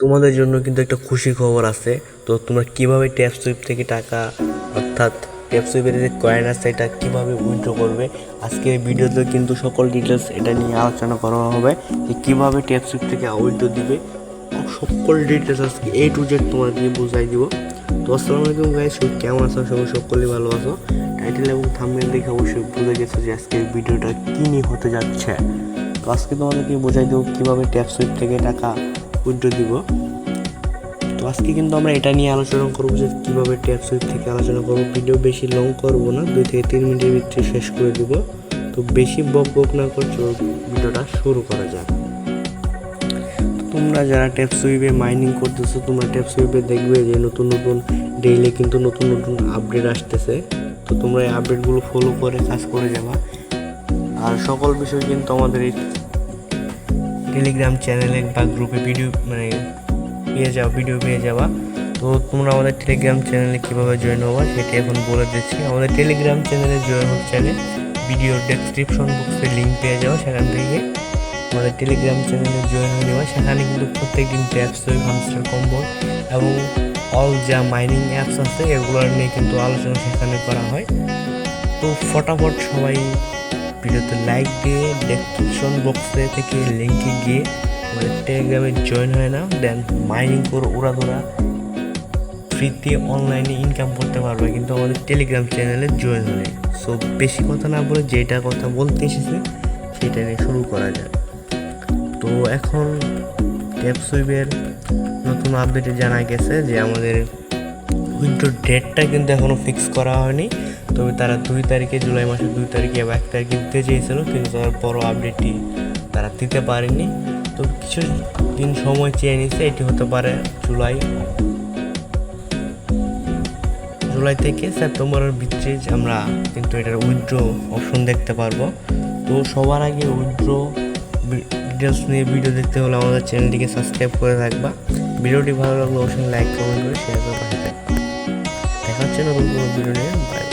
তোমাদের জন্য কিন্তু একটা খুশি খবর আছে। তো তোমরা কিভাবে ট্যাপ সুইপ থেকে টাকা, অর্থাৎ ট্যাপ সুইপের যে কয়েন আছে এটা কিভাবে উইথড্র করবে, আজকের এই ভিডিওতে কিন্তু সকল ডিটেলস এটা নিয়ে আলোচনা করা হবে যে কিভাবে ট্যাপ সুইপ থেকে উইথড্র দিবে। সকল ডিটেলস আজকে A to Z তোমাদেরকে বুঝাই দিব। তো আসসালামু আলাইকুম গাইস, সবাই কেমন আছো? সবাই সকলেই ভালো আছো। টাইটেল এবং থাম্বনেল দেখে অবশ্যই বুঝে গেছো যে আজকের ভিডিওটা কী নিয়ে হতে যাচ্ছে। তো আজকে তোমাদেরকে বোঝাই দেবো কীভাবে ট্যাপ সুইপ থেকে টাকা উইথড্র দিব। তো আজকে কিন্তু আমরা এটা নিয়ে আলোচনা করবো যে কীভাবে ট্যাপ সুইপ থেকে আলোচনা করবো। ভিডিও বেশি লং করবো না, 2 থেকে 3 মিনিটের ভিতরে শেষ করে দিব। তো বেশি বক বক না করছো, ভিডিওটা শুরু করা যাক। তোমরা যারা ট্যাপ সুইপে মাইনিং করতেছো, তোমরা ট্যাপ সুইপে দেখবে যে নতুন নতুন ডেইলি কিন্তু নতুন নতুন আপডেট আসতেছে। তো তোমরা এই আপডেটগুলো ফলো করে কাজ করে যাবা। আর সকল বিষয় কিন্তু আমাদের এই টেলিগ্রাম চ্যানেলে বা গ্রুপে ভিডিও ভিডিও পেয়ে যাবা। তো তোমরা আমাদের টেলিগ্রাম চ্যানেলে কীভাবে জয়েন হবা সেটি এখন বলে দিচ্ছি। আমাদের টেলিগ্রাম চ্যানেলে জয়েন হতে চাইলে ভিডিওর ডেসক্রিপশন বক্সে লিঙ্ক পেয়ে যাওয়া, সেখান থেকে আমাদের টেলিগ্রাম চ্যানেলে জয়েন হয়ে যাওয়া। সেখানে কিন্তু প্রত্যেকদিন ট্যাপস হামস্টার কম্বো এবং অল যা মাইনিং অ্যাপস আছে এগুলো নিয়ে কিন্তু আলোচনা সেখানে করা হয়। তো ফটাফট সবাই ভিডিওতে লাইক দিয়ে ডেসক্রিপশন বক্সে থেকে লিঙ্কে গিয়ে আমাদের টেলিগ্রামে জয়েন হয়ে নাও। দেন মাইনিং করে উড়াধরা ফ্রিতে অনলাইনে ইনকাম করতে পারবে কিন্তু আমাদের টেলিগ্রাম চ্যানেলে জয়েন হলে। সো বেশি কথা না বলে যেটা কথা বলতে এসেছে সেটা নিয়ে শুরু করা যায়। তো এখন ট্যাপ সুইপের নতুন আপডেটে জানা গেছে যে আমাদের উইথড্র ডেটটা কিন্তু এখনও ফিক্স করা হয়নি। তবে তারা 2 তারিখে, জুলাই মাসের 2 তারিখে বা 1 তারিখে দিতে চেয়েছিল, কিন্তু তার বড় আপডেটটি তারা দিতে পারেনি। তো কিছু দিন সময় চেয়ে নিচ্ছে, এটি হতে পারে জুলাই থেকে সেপ্টেম্বরের ভিতরে আমরা কিন্তু এটার উইথড্র অপশন দেখতে পারবো। তো সবার আগে উইথড্র ডিটেলস নিয়ে ভিডিও দেখতে হলে আমাদের চ্যানেলটিকে সাবস্ক্রাইব করে রাখবা। ভিডিওটি ভালো লাগলে অবশ্যই লাইক, কমেন্ট করে শেয়ার করে পাশে থাকবে। দেখা হচ্ছে নতুন কোনো ভিডিও নিয়ে। বাই।